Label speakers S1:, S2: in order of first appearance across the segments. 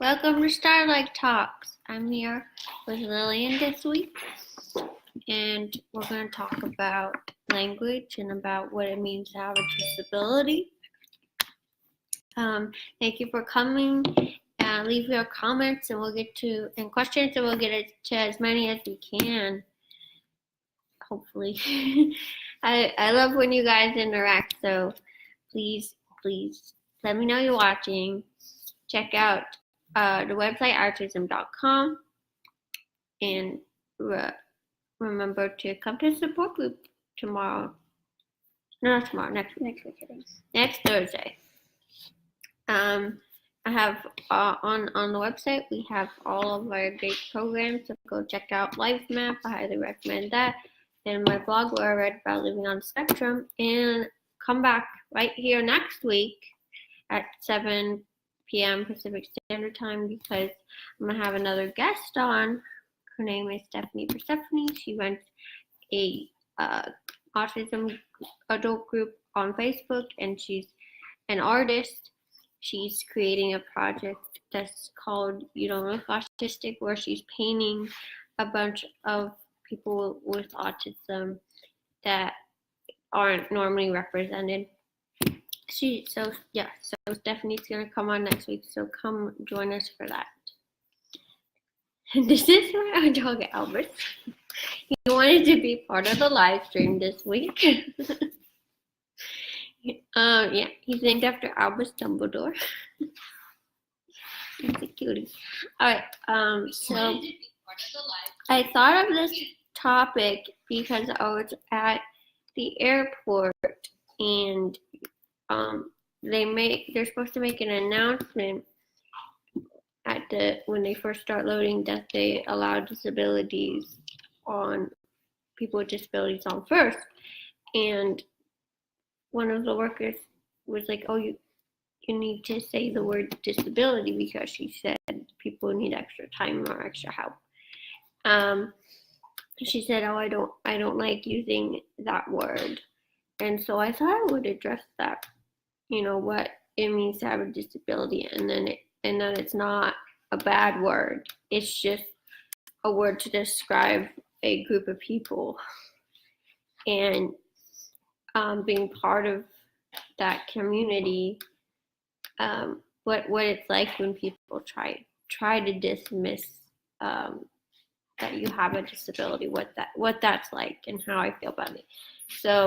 S1: Welcome to Starlight Talks. I'm here with Lillian this week, and we're going to talk about language and about what it means to have a disability. Thank you for coming. Leave your comments and questions, and we'll get to as many as we can. Hopefully, I love when you guys interact. So please let me know you're watching. Check out the website OurTism.com, and remember to come to the support group tomorrow. No, not tomorrow. Next week. Next Thursday. I have on the website we have all of our great programs. So go check out Life Map. I highly recommend that. And my blog where I read about living on the spectrum. And come back right here next week at 7 p.m. Pacific Standard Time, because I'm going to have another guest on. Her name is Stephanie Persephone. She runs a autism adult group on Facebook, and she's an artist. She's creating a project that's called You Don't Look Autistic, where she's painting a bunch of people with autism that aren't normally represented. So Stephanie's gonna come on next week, so come join us for that. And this is my dog Albert. He wanted to be part of the live stream this week. He's named after Albus Dumbledore. He's a cutie. Alright, so I thought of this topic because I was at the airport, and they're supposed to make an announcement when they first start loading that they allow people with disabilities on first. And one of the workers was like, "Oh, you need to say the word disability," because she said people need extra time or extra help. She said, "Oh, I don't like using that word." And so I thought I would address that, what it means to have a disability, and then it's not a bad word. It's just a word to describe a group of people, and being part of that community, what it's like when people try to dismiss that you have a disability, what that's like, and how I feel about it. So,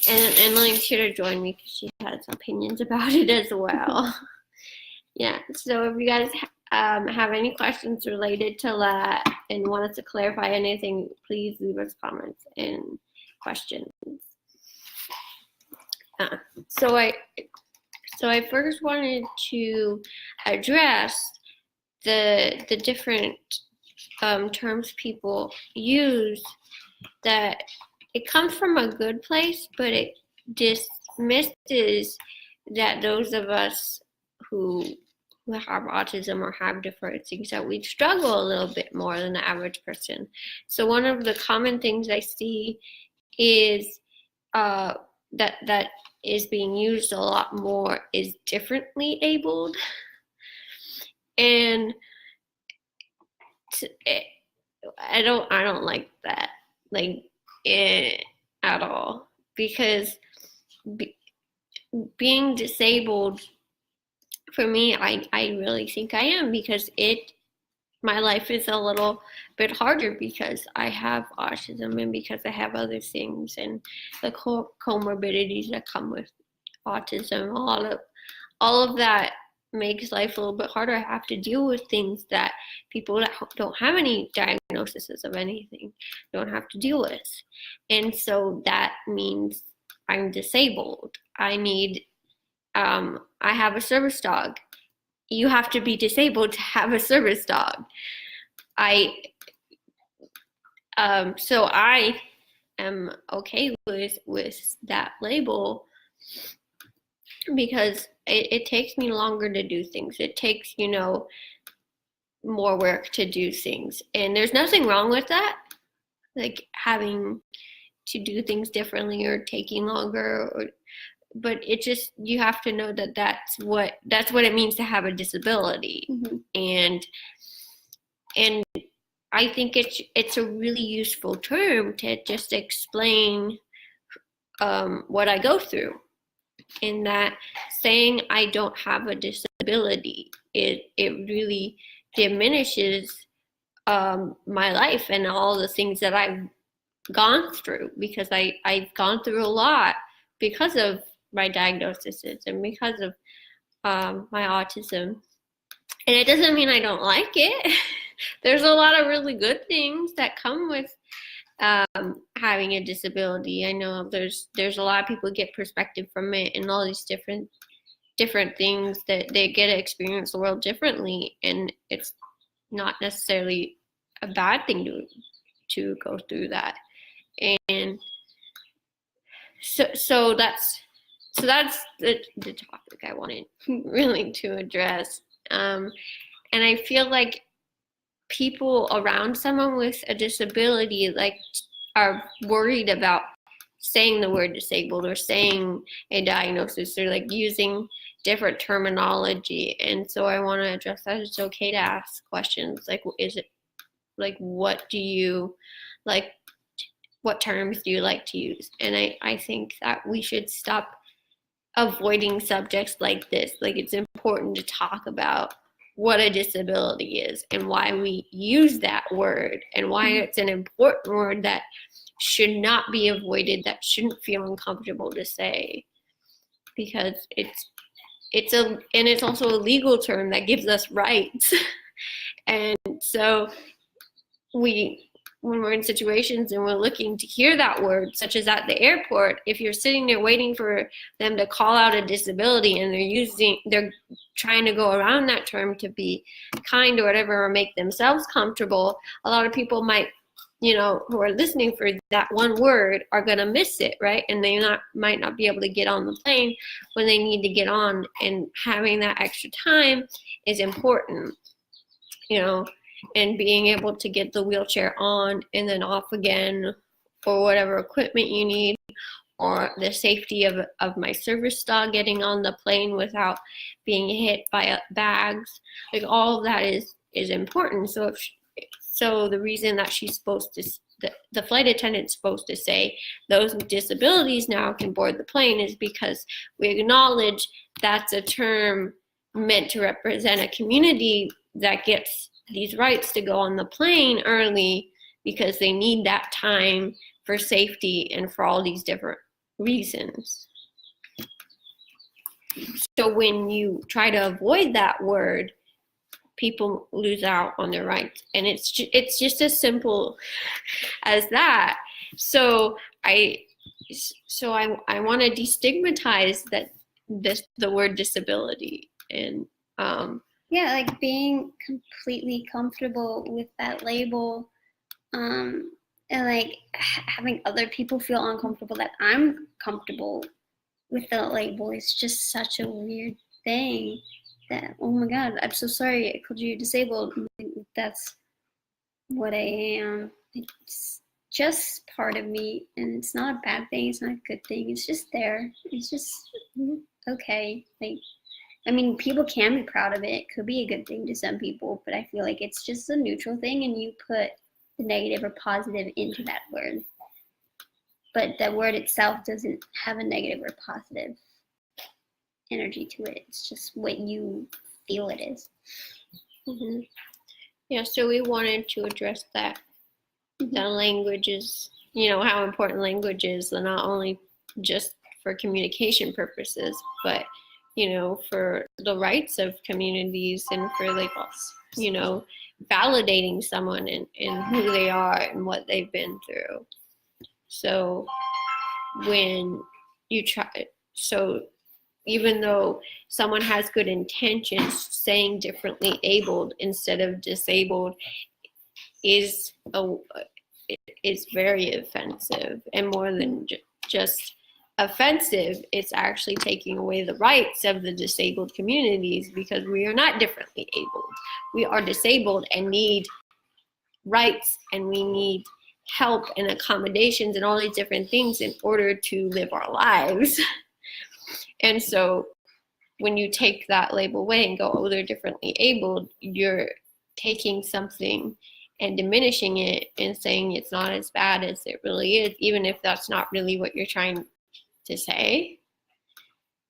S1: and Lillian's here to join me because she has opinions about it as well. Yeah, so if you guys have any questions related to that and want us to clarify anything, please leave us comments and questions. So I first wanted to address the different terms people use, that it comes from a good place, but it dismisses that those of us who have autism or have different things, that we struggle a little bit more than the average person. So one of the common things I see is that is being used a lot more is differently abled. And I don't like that, at all, because being disabled, for me, I really think I am, because my life is a little bit harder because I have autism and because I have other things and the comorbidities that come with autism. All of that makes life a little bit harder. I have to deal with things that people that don't have any diagnoses of anything don't have to deal with. And so that means I'm disabled. I have a service dog. You have to be disabled to have a service dog. So I am okay with that label, because it takes me longer to do things. It takes, more work to do things. And there's nothing wrong with that, like having to do things differently or taking longer, but it just, you have to know that that's what it means to have a disability. And I think it's a really useful term to just explain what I go through. In that, saying I don't have a disability, it really diminishes my life and all the things that I've gone through, because I've gone through a lot because of my diagnosis and because of my autism. And it doesn't mean I don't like it. There's a lot of really good things that come with having a disability. I know there's a lot of people get perspective from it, and all these different things that they get to experience the world differently, and it's not necessarily a bad thing to go through that. And so that's the topic I wanted really to address. And I feel like people around someone with a disability like are worried about saying the word disabled or saying a diagnosis, or like using different terminology. And so I want to address that. It's okay to ask questions like, is it like, what do you like, what terms do you like to use? And I think that we should stop avoiding subjects like this. Like, it's important to talk about what a disability is and why we use that word, and why it's an important word that should not be avoided, that shouldn't feel uncomfortable to say, because it's also a legal term that gives us rights. And so when we're in situations and we're looking to hear that word, such as at the airport, if you're sitting there waiting for them to call out a disability and they're trying to go around that term to be kind or whatever, or make themselves comfortable, a lot of people might, who are listening for that one word are going to miss it, right? And they might not be able to get on the plane when they need to get on, and having that extra time is important, and being able to get the wheelchair on and then off again, or whatever equipment you need, or the safety of my service dog getting on the plane without being hit by bags. Like, all of that is important. So the reason that she's supposed to, the flight attendant's supposed to say those with disabilities now can board the plane, is because we acknowledge that's a term meant to represent a community that gets these rights to go on the plane early, because they need that time for safety and for all these different reasons. So when you try to avoid that word, people lose out on their rights, and it's just as simple as that. So I want to destigmatize the word disability, and
S2: yeah, like being completely comfortable with that label, and like having other people feel uncomfortable that I'm comfortable with the label is just such a weird thing. That, oh my God, I'm so sorry, I called you disabled. That's what I am. It's just part of me, and it's not a bad thing, it's not a good thing, it's just there. It's just okay. Like, I mean, people can be proud of it. It could be a good thing to some people, but I feel like it's just a neutral thing, and you put the negative or positive into that word. But that word itself doesn't have a negative or positive energy to it. It's just what you feel it is.
S1: Mm-hmm. Yeah, so we wanted to address that. The language is, how important language is, not only just for communication purposes, but for the rights of communities, and for like us, validating someone in who they are and what they've been through. So when you even though someone has good intentions, saying differently abled instead of disabled is very offensive, and more than just offensive, it's actually taking away the rights of the disabled communities, because we are not differently abled. We are disabled and need rights, and we need help and accommodations and all these different things in order to live our lives. And so when you take that label away and go, oh, they're differently abled, you're taking something and diminishing it and saying it's not as bad as it really is, even if that's not really what you're trying to say.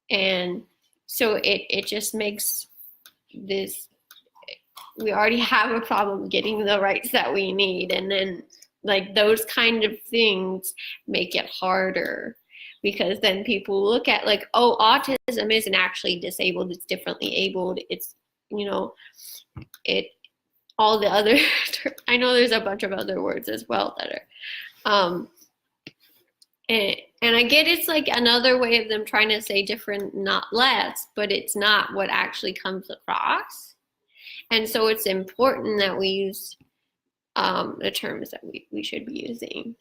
S1: And so it just makes this, we already have a problem getting the rights that we need, and then like those kind of things make it harder, because then people look at like, oh, autism isn't actually disabled, it's differently abled, it's, you know, it, all the other I know there's a bunch of other words as well that are and I get it's like another way of them trying to say different, not less, but it's not what actually comes across. And so it's important that we use the terms that we should be using.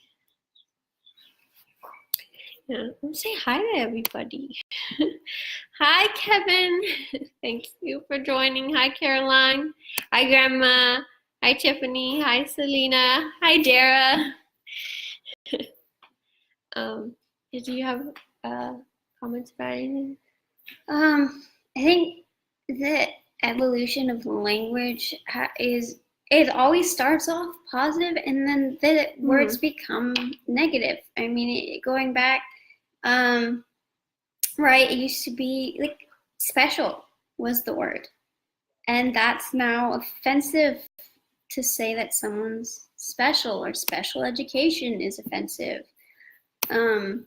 S1: Yeah, say hi to everybody. Hi, Kevin. Thank you for joining. Hi, Caroline. Hi, Grandma. Hi, Tiffany. Hi, Selena. Hi, Dara. Did you have comments about anything?
S2: I think the evolution of language it always starts off positive, and then the words become negative. I mean, going back, right, it used to be like special was the word, and that's now offensive to say that someone's special, or special education is offensive. And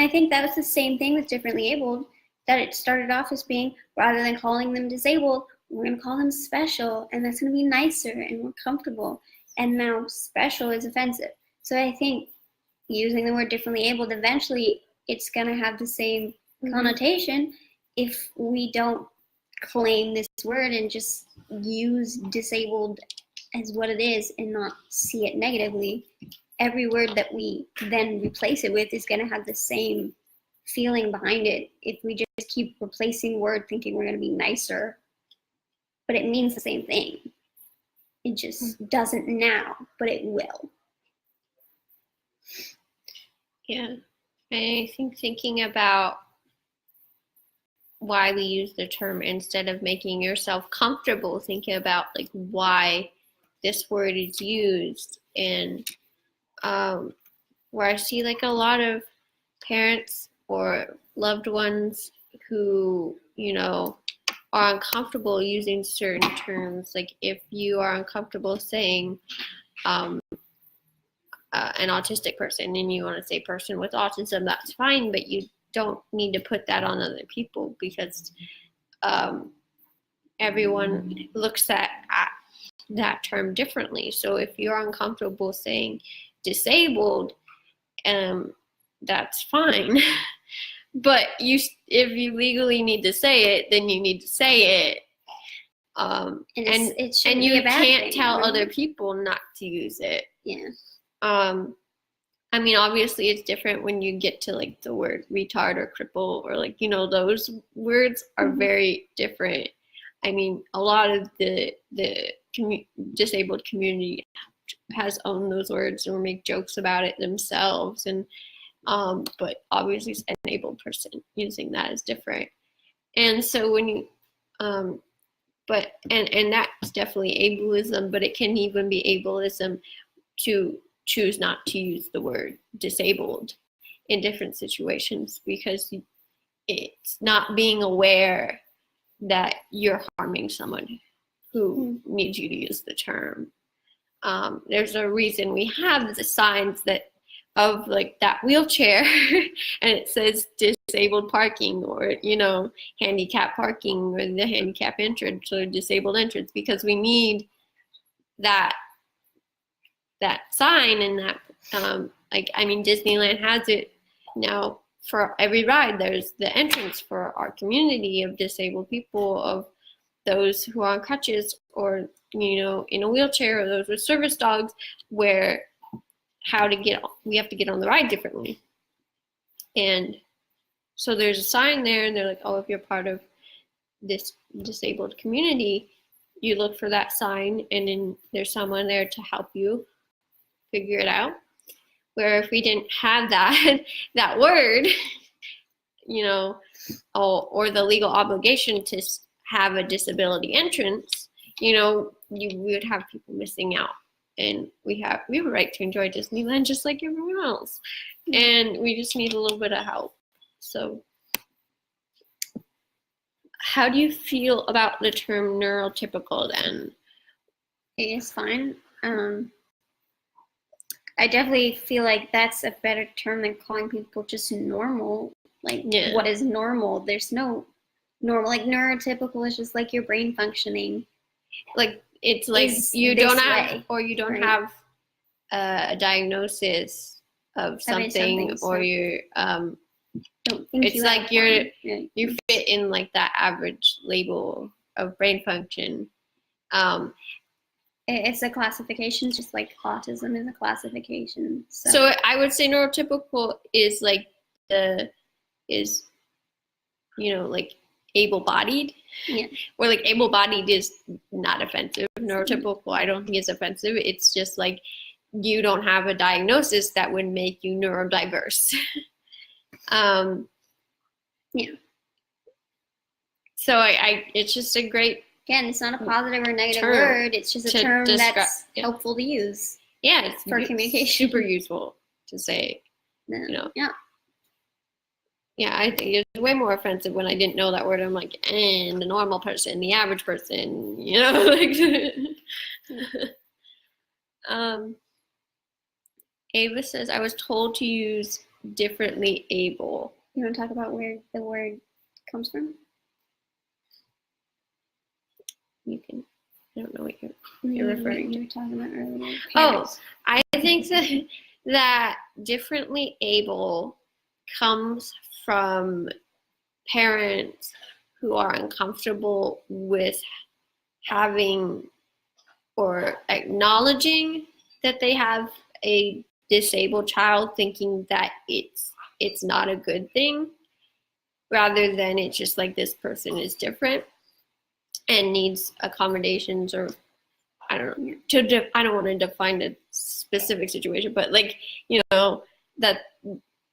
S2: I think that was the same thing with differently abled, that it started off as being, rather than calling them disabled, we're going to call them special, and that's going to be nicer and more comfortable. And now special is offensive. So I think using the word differently abled, eventually it's going to have the same connotation if we don't claim this word and just use disabled as what it is and not see it negatively. Every word that we then replace it with is going to have the same feeling behind it. If we just keep replacing word thinking we're going to be nicer, but it means the same thing. It just doesn't now, but it will.
S1: Yeah, I think thinking about why we use the term instead of making yourself comfortable, thinking about like why this word is used, and where I see like a lot of parents or loved ones who, you know, are uncomfortable using certain terms. Like if you are uncomfortable saying an autistic person and you want to say person with autism, that's fine, but you don't need to put that on other people, because everyone looks at that term differently. So if you're uncomfortable saying disabled, that's fine. But if you legally need to say it, then you need to say it. And you can't tell other people not to use it.
S2: Yeah.
S1: I mean, obviously it's different when you get to like the word retard or cripple, or like, you know, those words are very different. I mean, a lot of the disabled community has owned those words or make jokes about it themselves, and but obviously it's an able person using that is different. And so when you but that's definitely ableism, but it can even be ableism to choose not to use the word disabled in different situations, because it's not being aware that you're harming someone who needs you to use the term. There's a reason we have the signs that of like that wheelchair and it says disabled parking, or, you know, handicap parking, or the handicap entrance or disabled entrance, because we need that sign. And that like, I mean, Disneyland has it now. For every ride there's the entrance for our community of disabled people, of those who are on crutches, or, you know, in a wheelchair, or those with service dogs, where we have to get on the ride differently. And so there's a sign there, and they're like, oh, if you're part of this disabled community, you look for that sign, and then there's someone there to help you figure it out. where if we didn't have that that word, or the legal obligation to have a disability entrance, you would have people missing out. And we have a right to enjoy Disneyland just like everyone else. And we just need a little bit of help. So how do you feel about the term neurotypical then?
S2: It is fine. I definitely feel like that's a better term than calling people just normal. Like, what is normal? There's no normal. Like, neurotypical is just like your brain functioning.
S1: Like, it's like you don't have a diagnosis of something, or you're
S2: don't think
S1: it's like you fit in like that average label of brain function.
S2: It's a classification, just like autism is a classification.
S1: So I would say neurotypical is like like able-bodied.
S2: Yeah.
S1: Or like able-bodied is not offensive. Neurotypical I don't think is offensive. It's just like you don't have a diagnosis that would make you neurodiverse.
S2: Yeah.
S1: So it's just a great.
S2: Again, it's not a positive or negative word. It's just a term that's helpful to use.
S1: Yeah, it's
S2: for communication.
S1: Super useful to say.
S2: Yeah.
S1: Yeah, I think it's way more offensive when I didn't know that word. I'm like, and the normal person, the average person, like. Ava says, I was told to use differently able.
S2: You want to talk about where the word comes from?
S1: You can. I don't know what you're referring to.
S2: You were talking about earlier.
S1: Parents. Oh, I think that differently able comes from parents who are uncomfortable with having or acknowledging that they have a disabled child, thinking that it's not a good thing, rather than it's just like this person is different and needs accommodations, or I don't know. I don't want to define a specific situation, but like that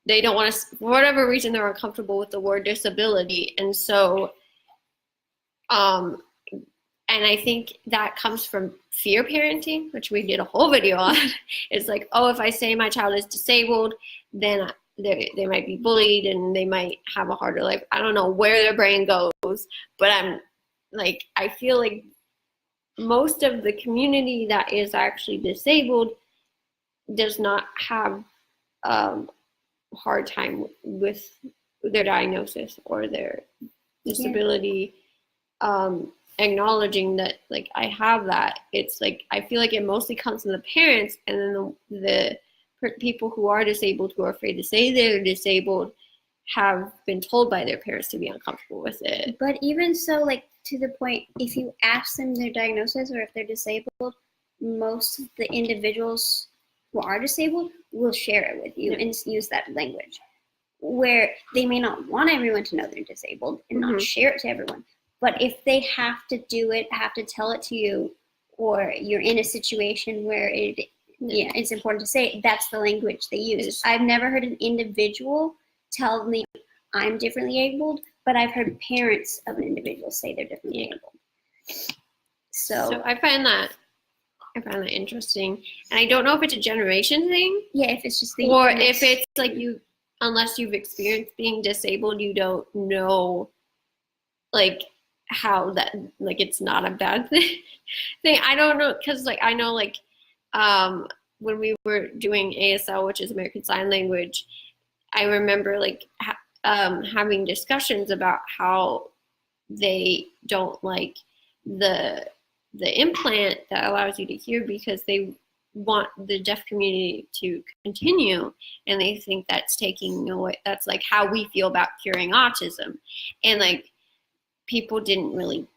S1: they don't want to, for whatever reason, they're uncomfortable with the word disability, and so, and I think that comes from fear parenting, which we did a whole video on. It's like, oh, if I say my child is disabled, then they might be bullied and they might have a harder life. I don't know where their brain goes, but I feel like most of the community that is actually disabled does not have a hard time with their diagnosis or their disability. Acknowledging that, like, I have that. It's like, I feel like it mostly comes from the parents, and then the people who are disabled, who are afraid to say they're disabled, have been told by their parents to be uncomfortable with it.
S2: But even so, like, to the point, if you ask them their diagnosis or if they're disabled, most of the individuals who are disabled will share it with you and use that language, where they may not want everyone to know they're disabled and not share it to everyone. But if they have to do it, have to tell it to you, or you're in a situation where it's important to say it, that's the language they use. I've never heard an individual tell me I'm differently abled, but I've heard parents of an individual say they're differently abled. So
S1: I find that interesting, and I don't know if it's a generation thing.
S2: Yeah, if it's just
S1: or if it's like unless you've experienced being disabled, you don't know, like, how that, like, it's not a bad thing. I don't know, because like I know, like, when we were doing ASL, which is American Sign Language, I remember like having discussions about how they don't like the implant that allows you to hear, because they want the deaf community to continue, and they think that's taking away, that's like how we feel about curing autism, and like people didn't really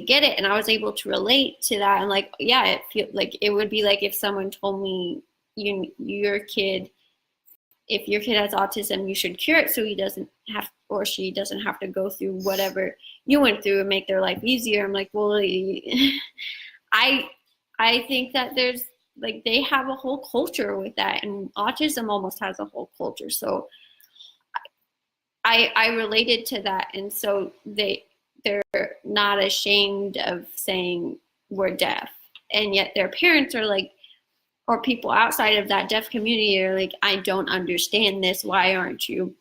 S1: get it, and I was able to relate to that, and like, yeah, it feel like it would be like if someone told me your kid, if your kid has autism, you should cure it so he doesn't have, or she doesn't have to go through whatever you went through and make their life easier. I'm like, well, I think that there's like they have a whole culture with that, and autism almost has a whole culture. So I related to that, and so they're not ashamed of saying we're deaf, and yet their parents are like, or people outside of that deaf community are like, I don't understand this. Why aren't you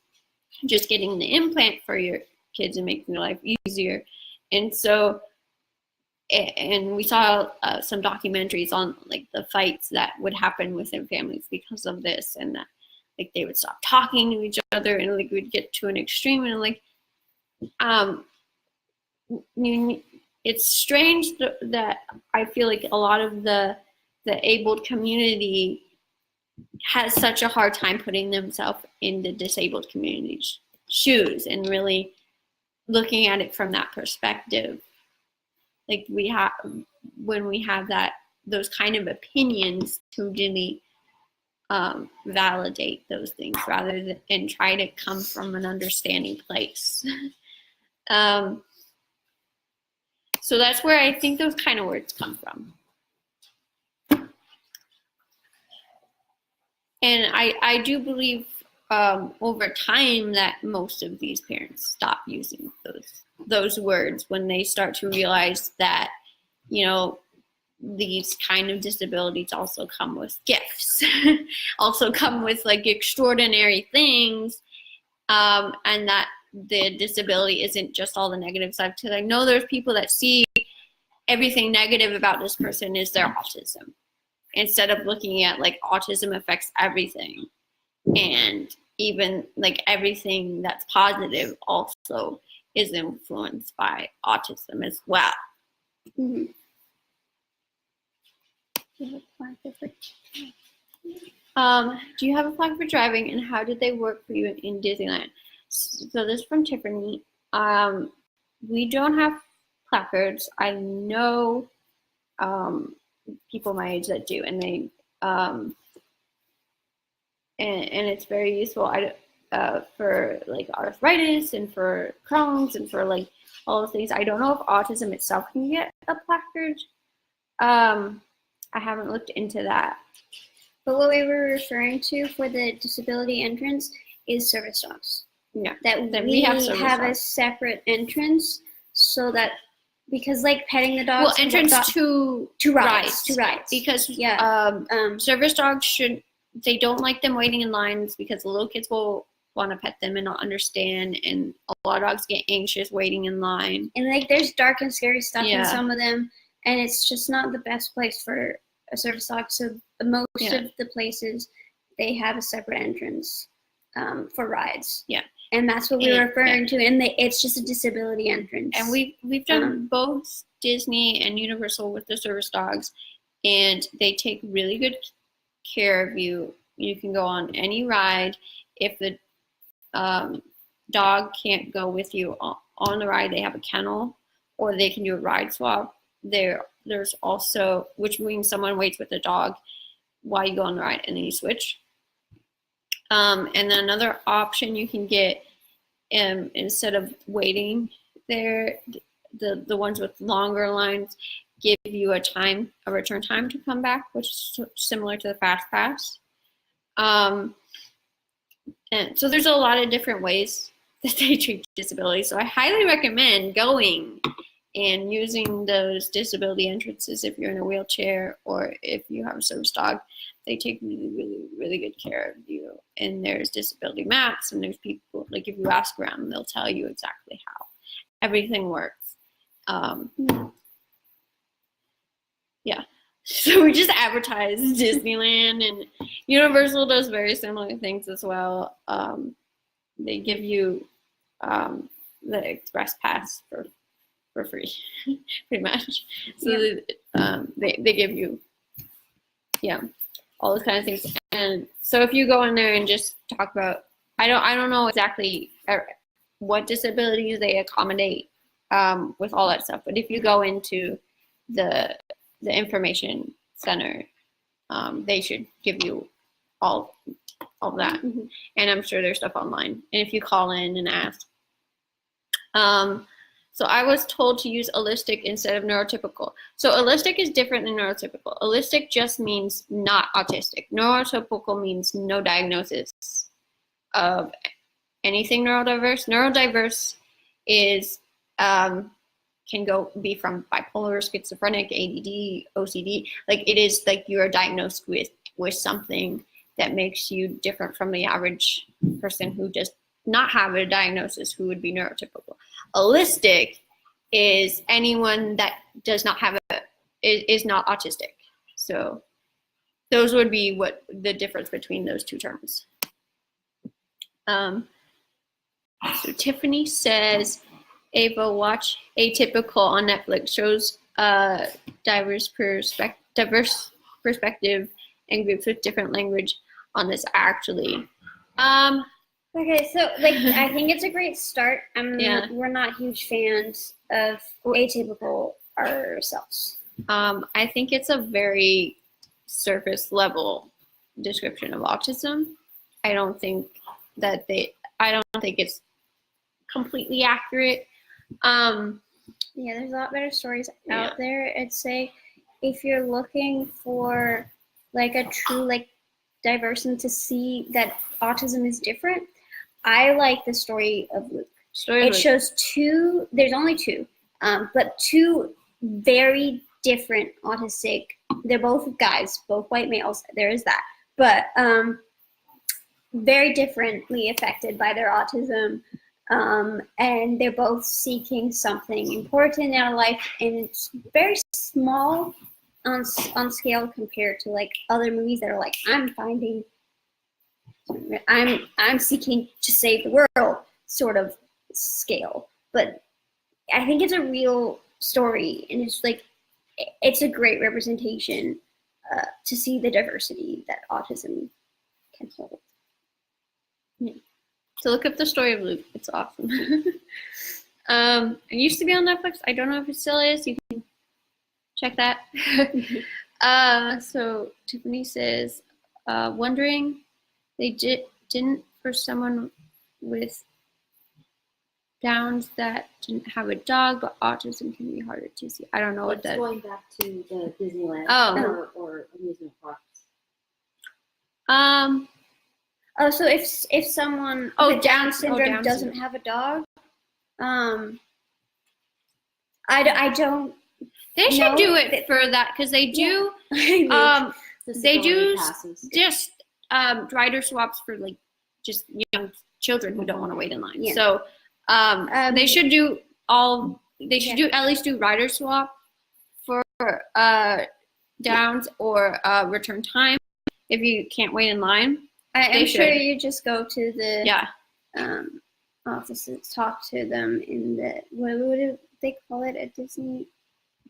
S1: just getting the implant for your kids and making their life easier? And so, and we saw some documentaries on like the fights that would happen within families because of this, and that like they would stop talking to each other, and like we'd get to an extreme, and like it's strange that I feel like a lot of the abled community has such a hard time putting themselves in the disabled community's shoes and really looking at it from that perspective. Like when we have those kind of opinions to really validate those things rather than and try to come from an understanding place. So that's where I think those kind of words come from. And I do believe over time that most of these parents stop using those words when they start to realize that, you know, these kind of disabilities also come with gifts, also come with like extraordinary things, and that the disability isn't just all the negative side. Because I know there's people that see everything negative about this person is their autism, instead of looking at like autism affects everything, and even like everything that's positive also is influenced by autism as well.
S2: Mm-hmm.
S1: Do you have a flag for driving, and how did they work for you in Disneyland? So this is from Tiffany. We don't have placards. I know people my age that do, and they and it's very useful. For like arthritis and for Crohn's and for like all those things. I don't know if autism itself can get a placard. I haven't looked into that.
S2: But what we were referring to for the disability entrance is service dogs.
S1: Yeah.
S2: That we have a separate entrance, so that because like petting the dogs.
S1: Well, entrance to rides.
S2: To rides.
S1: Because
S2: yeah.
S1: Service dogs they don't like them waiting in lines because the little kids will want to pet them and not understand, and a lot of dogs get anxious waiting in line.
S2: And like there's dark and scary stuff in some of them, and it's just not the best place for a service dog. So most of the places, they have a separate entrance for rides.
S1: Yeah.
S2: And that's what we were referring to, and it's just a disability entrance.
S1: And we've done both Disney and Universal with the service dogs, and they take really good care of you. You can go on any ride. If the dog can't go with you on the ride, they have a kennel, or they can do a ride swap. There's also, which means someone waits with the dog while you go on the ride, and then you switch. And then another option you can get, instead of waiting there, the ones with longer lines give you a return time to come back, which is similar to the Fast Pass. And so there's a lot of different ways that they treat disability. So I highly recommend going and using those disability entrances if you're in a wheelchair or if you have a service dog. They take really, really, really good care of you. And there's disability maps, and there's people, like if you ask around, they'll tell you exactly how everything works. Yeah. So we just advertise Disneyland, and Universal does very similar things as well. They give you the Express Pass for free, pretty much. So they give you, all those kind of things. And so if you go in there and just talk about, I don't know exactly what disabilities they accommodate with all that stuff, but if you go into the information center, they should give you all that.
S2: Mm-hmm.
S1: And I'm sure there's stuff online. And if you call in and ask. So I was told to use allistic instead of neurotypical. So allistic is different than neurotypical. Allistic just means not autistic. Neurotypical means no diagnosis of anything neurodiverse. Neurodiverse is can be from bipolar, schizophrenic, ADD, OCD. Like it is like you're diagnosed with something that makes you different from the average person who does not have a diagnosis, who would be neurotypical. Allistic is anyone that does not have is not autistic. So those would be what the difference between those two terms. So Tiffany says, Ava, watch Atypical on Netflix. Shows diverse perspective and groups with different language on this actually.
S2: Okay, so like I think it's a great start. We're not huge fans of Atypical ourselves.
S1: I think it's a very surface level description of autism. I don't think it's completely accurate.
S2: Yeah, there's a lot better stories out there. I'd say if you're looking for like a true like diverse and to see that autism is different, I like the story of Luke. Shows two, there's only two, but two very different autistic, they're both guys, both white males, there is that, but very differently affected by their autism, and they're both seeking something important in our life, and it's very small on scale compared to like other movies that are like, I'm seeking to save the world sort of scale. But I think it's a real story, and it's a great representation to see the diversity that autism can hold.
S1: Yeah. So look up the story of Luke. It's awesome. It used to be on Netflix. I don't know if it still is. You can check that. So Tiffany says, wondering they didn't for someone with Downs that didn't have a dog, but autism can be harder to see. I don't know what that.
S3: Going back to the Disneyland or amusement parks.
S2: So if someone with Down syndrome doesn't have a dog, I don't.
S1: They should do it for that because they do.
S2: Yeah.
S1: They do just rider swaps for like just young children who don't want to wait in line.
S2: Yeah.
S1: So they should do at least do rider swap for Downs or return time if you can't wait in line.
S2: I'm sure you just go to the offices, talk to them in the what do they call it at Disney?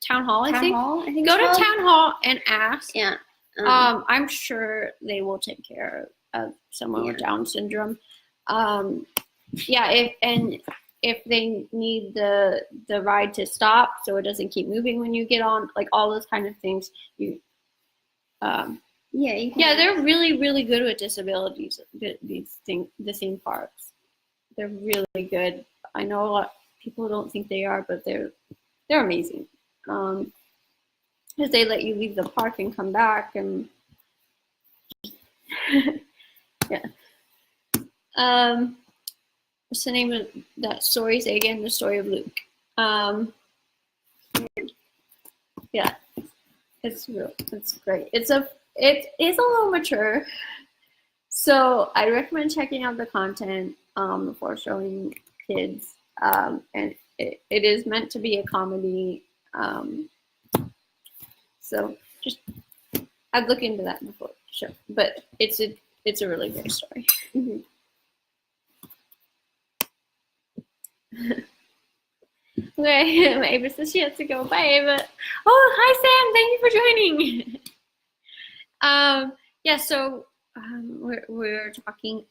S1: Town hall, I think.
S2: Go
S1: to town hall and ask.
S2: Yeah.
S1: I'm sure they will take care of someone with Down syndrome. If they need the ride to stop so it doesn't keep moving when you get on, like all those kind of things, they're really, really good with disabilities. The theme parks, they're really good. I know a lot of people don't think they are, but they're amazing. Because they let you leave the park and come back, and what's the name of that story? Say again, the story of Luke. It's great. It is a little mature, so I recommend checking out the content before showing kids. And it is meant to be a comedy. So just I'd look into that before, sure. But it's a really great story.
S2: Mm-hmm.
S1: Okay, Ava says she has to go. Bye, Ava. Oh, hi, Sam. Thank you for joining. So we're talking.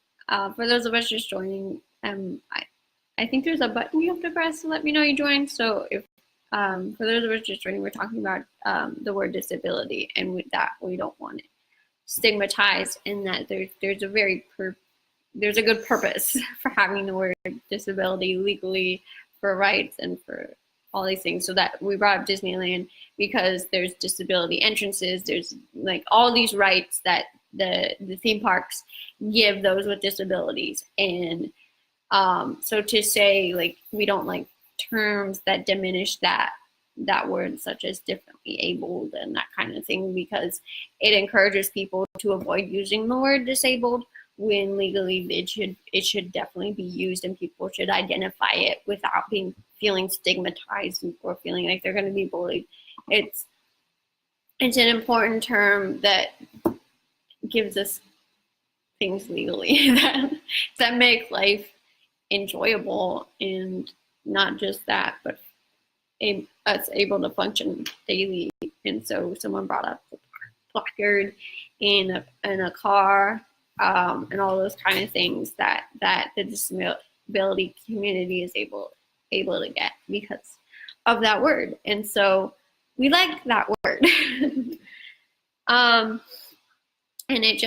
S1: For those of us just joining, I think there's a button you have to press to let me know you joined. So if for those of us just joining, we're talking about the word disability, and with that, we don't want it stigmatized, and that there's a good purpose for having the word disability legally rights and for all these things. So that we brought up Disneyland because there's disability entrances, there's like all these rights that the theme parks give those with disabilities. And so to say like we don't like terms that diminish that word, such as differently abled and that kind of thing, because it encourages people to avoid using the word disabled when legally it should definitely be used, and people should identify it without feeling stigmatized or feeling like they're going to be bullied. It's an important term that gives us things legally that make life enjoyable, and not just that, but us able to function daily. And so someone brought up the placard in a car, and all those kind of things that the disability community is able to get because of that word. And so we like that word. And it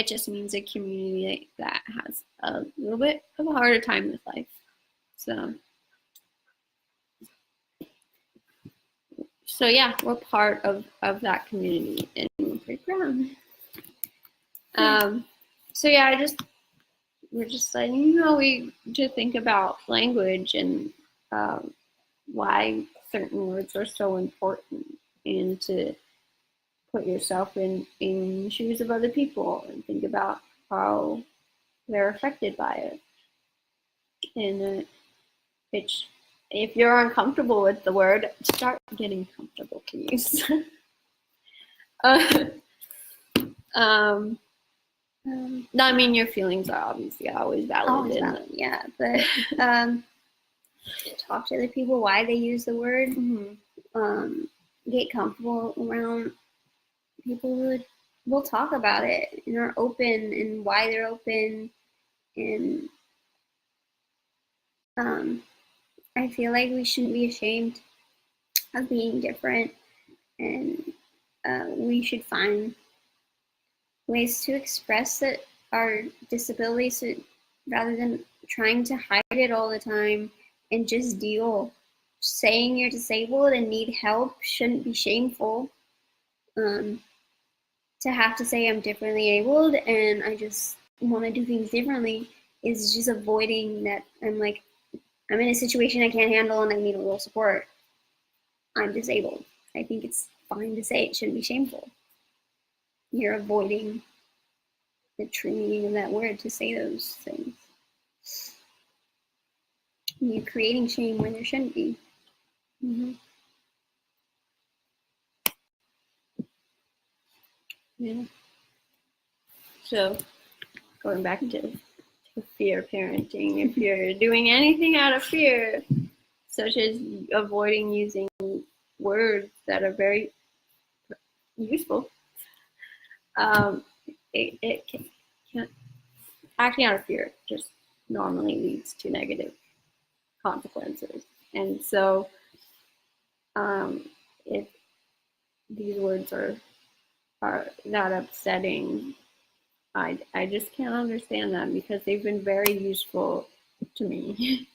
S1: just means a community that has a little bit of a harder time with life. So yeah, we're part of that community, and we're pretty proud. So yeah, we're just letting you know to think about language and why certain words are so important, and to put yourself in the shoes of other people and think about how they're affected by it. And if you're uncomfortable with the word, start getting comfortable, please. I mean, your feelings are obviously always valid.
S2: Yeah, but talk to other people why they use the word. Mm-hmm. Get comfortable around people who will talk about it and are open, and why they're open. And I feel like we shouldn't be ashamed of being different, and we should find ways to express that our disabilities, rather than trying to hide it all the time and just deal. Saying you're disabled and need help shouldn't be shameful. To have to say I'm differently abled and I just want to do things differently is just avoiding that. I'm in a situation I can't handle and I need a little support. I'm disabled. I think it's fine to say it, shouldn't be shameful. You're avoiding the true meaning of that word to say those things. You're creating shame where there shouldn't be. Mm-hmm.
S1: Yeah. So going back to fear parenting, if you're doing anything out of fear, such as avoiding using words that are very useful, it can't, acting out of fear just normally leads to negative consequences. And so if these words are that upsetting, I just can't understand them, because they've been very useful to me.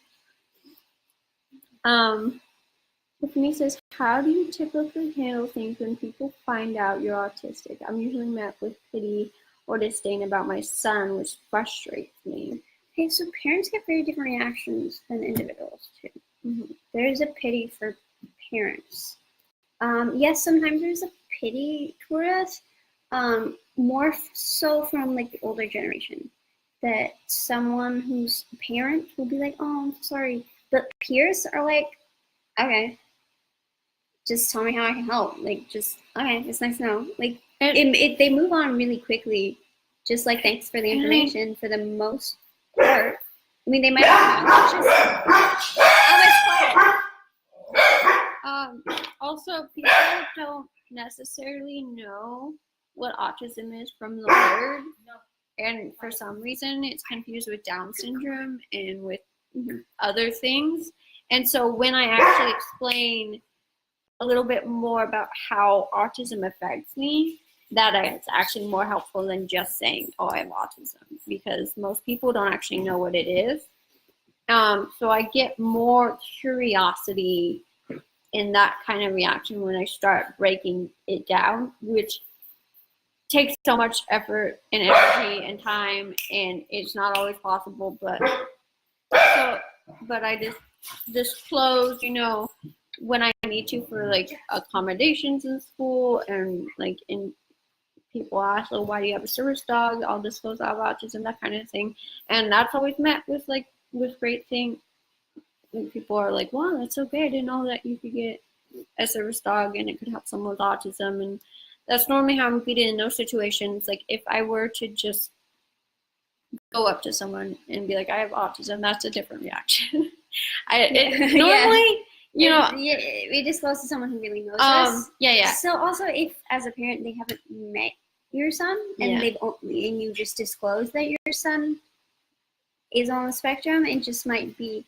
S1: Tiffany says, how do you typically handle things when people find out you're autistic? I'm usually met with pity or disdain about my son, which frustrates me.
S2: Okay, so parents get very different reactions than individuals too. Mm-hmm. There's a pity for parents. Yes, sometimes there's a pity toward us, more so from like the older generation, that someone who's a parent will be like, oh, I'm sorry. But peers are like, okay, just tell me how I can help. Like, just, okay, it's nice to know. Like, they move on really quickly. Just like, thanks for the information for the most part. I mean, they might not just,
S1: also, people don't necessarily know what autism is from the word. And for some reason, it's confused with Down syndrome and with other things. And so when I actually explain a little bit more about how autism affects me, that is actually more helpful than just saying, oh, I have autism, because most people don't actually know what it is. So I get more curiosity in that kind of reaction when I start breaking it down, which takes so much effort and energy and time, and it's not always possible. But I just disclose, when I need to for like accommodations in school, and like in people ask, "Oh, why do you have a service dog?" I'll disclose out autism, that kind of thing, and that's always met with great thing. And people are like, "Wow, that's so great! I didn't know that you could get a service dog and it could help someone with autism." And that's normally how I'm treated in those situations. Like if I were to just go up to someone and be like, "I have autism," that's a different reaction. Normally,
S2: we disclose to someone who really knows us.
S1: Yeah.
S2: So also, if as a parent they haven't met your son and and you just disclose that your son is on the spectrum, it just might be,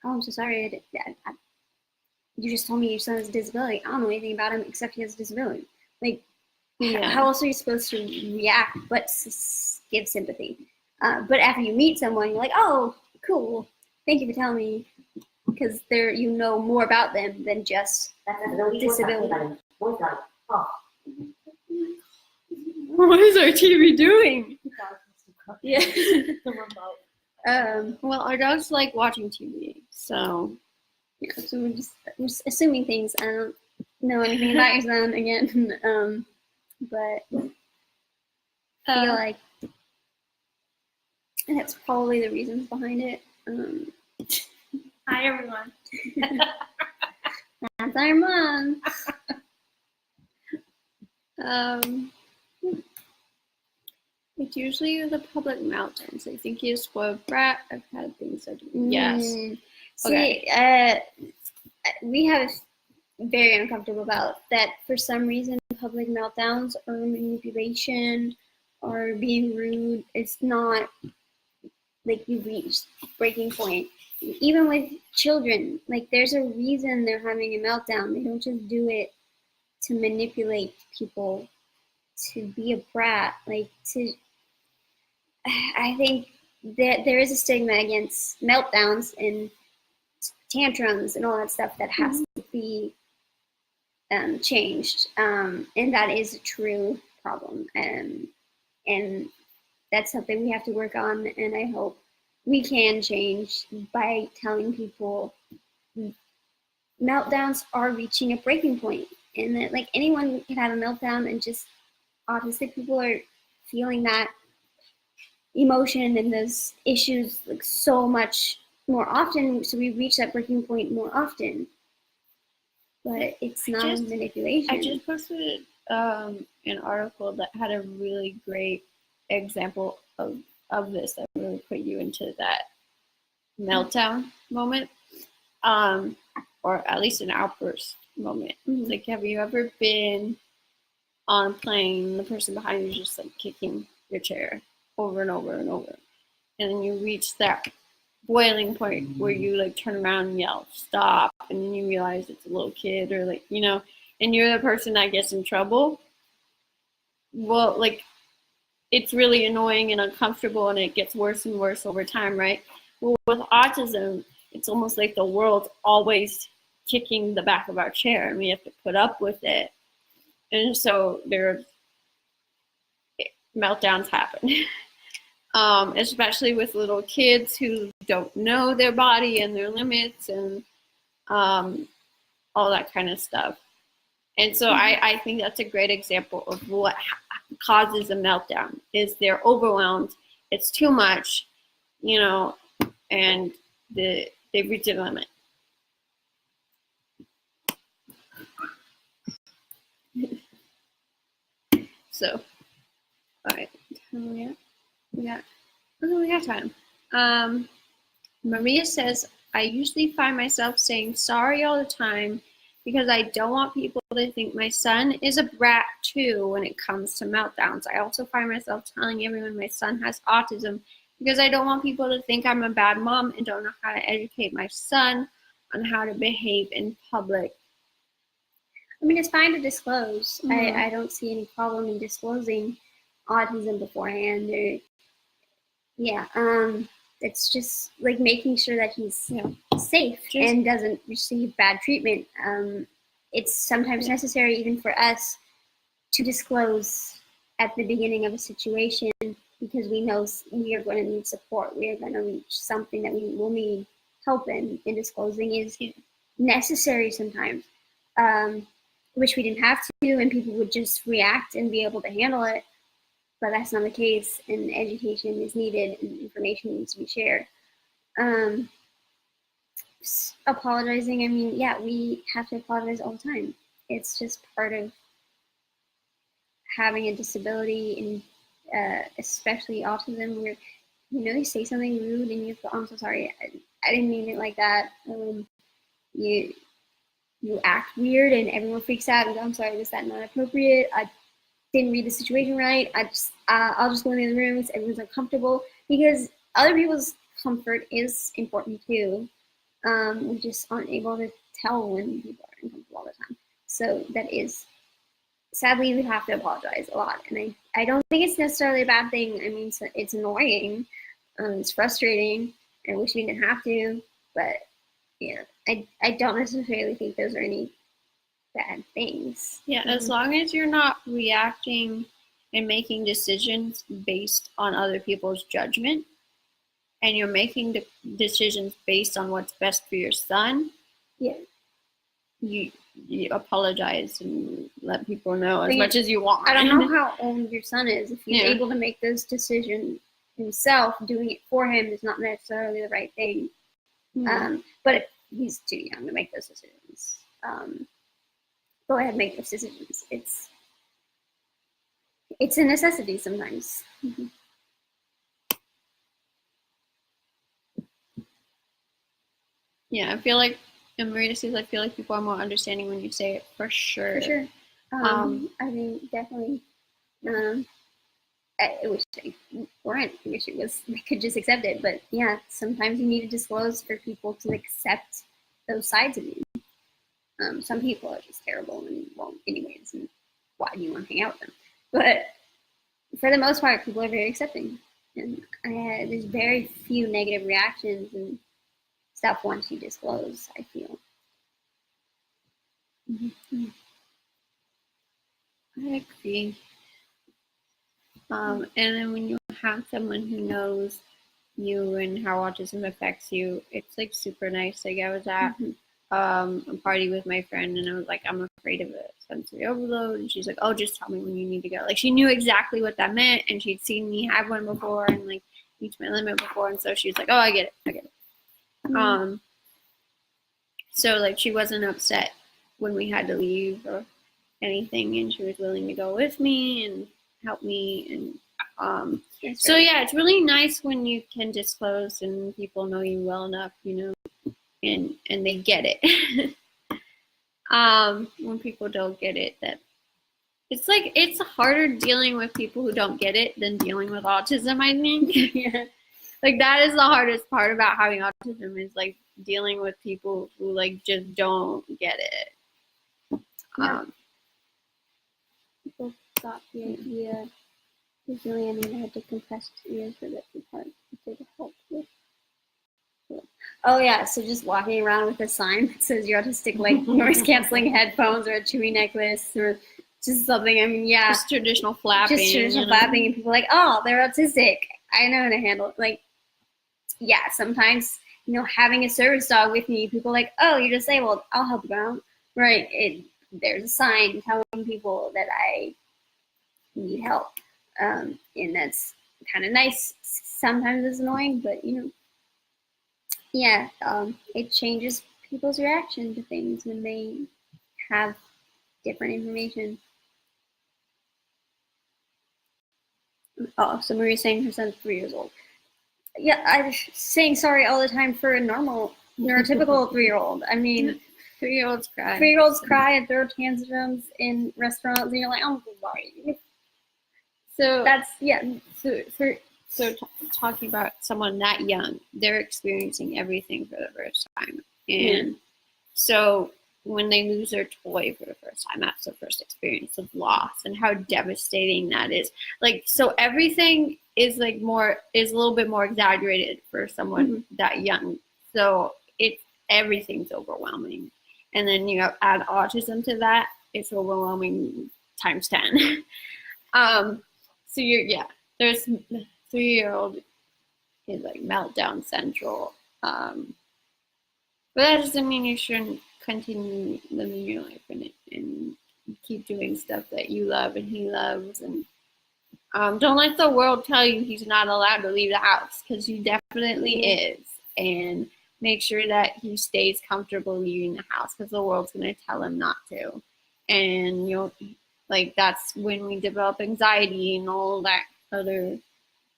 S2: "Oh, I'm so sorry. You just told me your son has a disability. I don't know anything about him except he has a disability." Like, how else are you supposed to react but give sympathy? But after you meet someone, you're like, "Oh, cool. Thank you for telling me," because you know more about them than just disability.
S1: What is our TV doing?
S2: Yeah.
S1: Well, our dogs like watching TV, so
S2: yeah. So we're just assuming things. I don't know anything about your son again, but I feel like that's probably the reasons behind it.
S1: Hi everyone.
S2: That's our mom.
S1: It's usually the public meltdowns. I think he's a spoiled brat. I've had things that do. Yes.
S2: See, we have very uncomfortable about that. For some reason, public meltdowns or manipulation or being rude, it's not like you reach breaking point. Even with children, like there's a reason they're having a meltdown. They don't just do it to manipulate people, to be a brat. I think that there is a stigma against meltdowns and tantrums and all that stuff that has to be changed, and that is a true problem, and that's something we have to work on, and I hope we can change by telling people meltdowns are reaching a breaking point, and that like anyone can have a meltdown, and just autistic people are feeling that emotion and those issues like so much more often, so we reach that breaking point more often. But it's not manipulation.
S1: I just posted an article that had a really great example of this that really put you into that meltdown moment, or at least an outburst moment. Like, have you ever been on a plane, the person behind you is just like kicking your chair over and over and over, and then you reach that boiling point where you like turn around and yell stop, and then you realize it's a little kid, or like, and you're the person that gets in trouble? Well, like, it's really annoying and uncomfortable, and it gets worse and worse over time, right? Well, with autism, it's almost like the world's always kicking the back of our chair, and we have to put up with it. And so meltdowns happen. Especially with little kids who don't know their body and their limits, and all that kind of stuff. And so I think that's a great example of what causes a meltdown, is they're overwhelmed, it's too much, and they've reached their limit. So, all right, we got time. Maria says, I usually find myself saying sorry all the time because I don't want people to think my son is a brat too when it comes to meltdowns. I also find myself telling everyone my son has autism because I don't want people to think I'm a bad mom and don't know how to educate my son on how to behave in public.
S2: I mean, it's fine to disclose. I don't see any problem in disclosing autism beforehand. it's just like making sure that he's safe and doesn't receive bad treatment. It's sometimes necessary even for us to disclose at the beginning of a situation, because we know we are going to need support. We are going to reach something that we will need help in, and disclosing is necessary sometimes, which we didn't have to, and people would just react and be able to handle it. But that's not the case, and education is needed, and information needs to be shared. Apologizing, I mean, yeah, we have to apologize all the time. It's just part of having a disability, and especially autism, where you say something rude and you go, I'm so sorry, I didn't mean it like that. You act weird and everyone freaks out and go, I'm sorry, was that not appropriate? I didn't read the situation right. I'll just go in the other rooms. Everyone's uncomfortable, because other people's comfort is important too. We just aren't able to tell when people are uncomfortable all the time. So that is, sadly, we have to apologize a lot. And I don't think it's necessarily a bad thing. I mean, it's annoying. It's frustrating. I wish we didn't have to, but yeah, I don't necessarily think those are any bad things.
S1: Yeah, as long as you're not reacting and making decisions based on other people's judgment, and you're making the decisions based on what's best for your son, you apologize and let people know as much as you want.
S2: I don't know how old your son is. If he's able to make those decisions himself, doing it for him is not necessarily the right thing. But if he's too young to make those decisions, go ahead and make those decisions. It's a necessity sometimes.
S1: Yeah, I feel like, and Marita says, I feel like people are more understanding when you say it, for sure.
S2: For sure. I mean, definitely. I wish they weren't. I wish they could just accept it. But yeah, sometimes you need to disclose for people to accept those sides of you. Some people are just terrible and won't anyways, and why do you want to hang out with them? But for the most part, people are very accepting. And there's very few negative reactions and stuff once you disclose, I feel.
S1: I agree. And then when you have someone who knows you and how autism affects you, it's like super nice. Like I was at a party with my friend, and I was like, I'm afraid of a sensory overload, and she's like, oh, just tell me when you need to go. Like she knew exactly what that meant, and she'd seen me have one before and like reach my limit before, and so she was like, oh, I get it. So like she wasn't upset when we had to leave or anything, and she was willing to go with me and help me. And so yeah, it's really nice when you can disclose and people know you well enough, and they get it. When people don't get it, that it's harder dealing with people who don't get it than dealing with autism, I think.
S2: Yeah.
S1: Like that is the hardest part about having autism, is like dealing with people who like just don't get it.
S2: People got the idea. Usually, I mean, I had to compress ears for this part to help with. Oh yeah, so just walking around with a sign that says you're autistic, like noise canceling headphones or a chewy necklace or just something. I mean, yeah,
S1: just traditional flapping.
S2: Flapping, and people are like, oh, they're autistic. I know how to handle it. Like, yeah, sometimes having a service dog with me, people are like, oh, you're disabled. I'll help you out. Right? There's a sign telling people that I need help, and that's kind of nice. Sometimes it's annoying, but yeah, it changes people's reaction to things when they have different information. Oh, so Marie's saying her son's 3 years old. Yeah, I'm saying sorry all the time for a normal, neurotypical 3-year-old. I mean,
S1: 3-year-olds cry.
S2: 3-year-olds cry and throw tantrums in restaurants, and you're like, oh, I'm sorry.
S1: So
S2: that's, yeah.
S1: So talking about someone that young, they're experiencing everything for the first time. And so when they lose their toy for the first time, that's the first experience of loss and how devastating that is. Like, so everything is like is a little bit more exaggerated for someone that young. So everything's overwhelming. And then you add autism to that, it's overwhelming times 10. So there's 3-year-old is like meltdown central. But that doesn't mean you shouldn't continue living your life and keep doing stuff that you love and he loves. And don't let the world tell you he's not allowed to leave the house, because he definitely is. And make sure that he stays comfortable leaving the house, because the world's going to tell him not to. And that's when we develop anxiety and all that other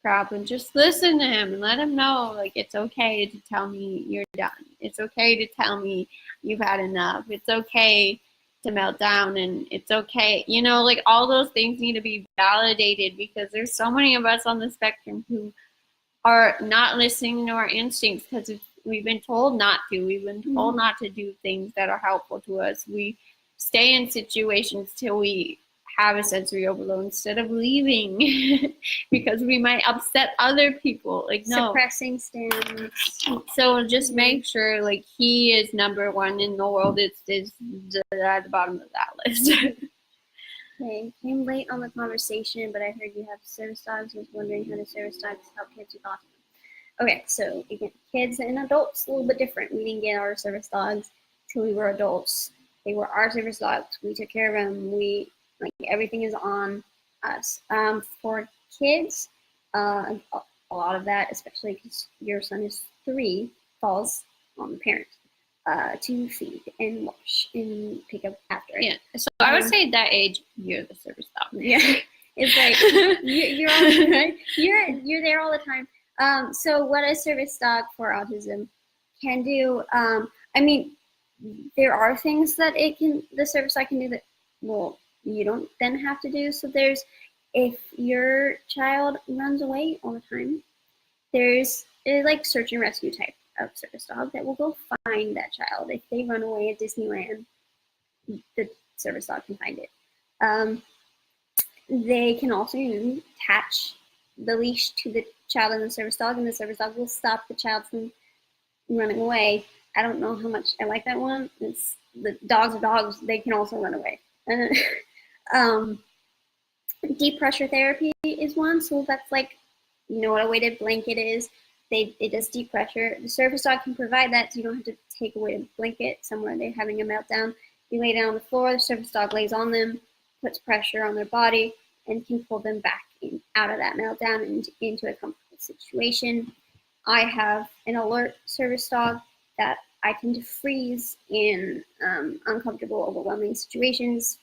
S1: crap. And just listen to him and let him know, like, it's okay to tell me you're done. It's okay to tell me you've had enough. It's okay to melt down, and it's okay. Like, all those things need to be validated, because there's so many of us on the spectrum who are not listening to our instincts because we've been told not to. We've been told not to do things that are helpful to us. We stay in situations till we have a sensory overload instead of leaving because we might upset other people. Like, no.
S2: Suppressing stands.
S1: So just make sure, like, he is number one in the world. It's at the bottom of that list.
S2: Okay, came late on the conversation, but I heard you have service dogs. I was wondering how do service dogs help kids with autism? Okay, so again, kids and adults, a little bit different. We didn't get our service dogs till we were adults. They were our service dogs. We took care of them. Everything is on us. For kids, a lot of that, especially because your son is 3, falls on the parent to feed and wash and pick up after.
S1: Yeah. So I would say at that age, you're the service dog.
S2: Yeah. It's like you're all right. You're there all the time. So what a service dog for autism can do, there are things that the service dog can do that, well, you don't then have to do. So if your child runs away all the time, there's like search and rescue type of service dog that will go find that child. If they run away at Disneyland, the service dog can find it. They can also attach the leash to the child and the service dog, and the service dog will stop the child from running away. I don't know how much I like that one. It's the dogs are dogs. They can also run away. Deep pressure therapy is one. So that's like, what a weighted blanket is. It does deep pressure. The service dog can provide that, so you don't have to take a weighted blanket somewhere they're having a meltdown. You lay down on the floor, the service dog lays on them, puts pressure on their body, and can pull them back out of that meltdown and into a comfortable situation. I have an alert service dog that I can defreeze in uncomfortable, overwhelming situations,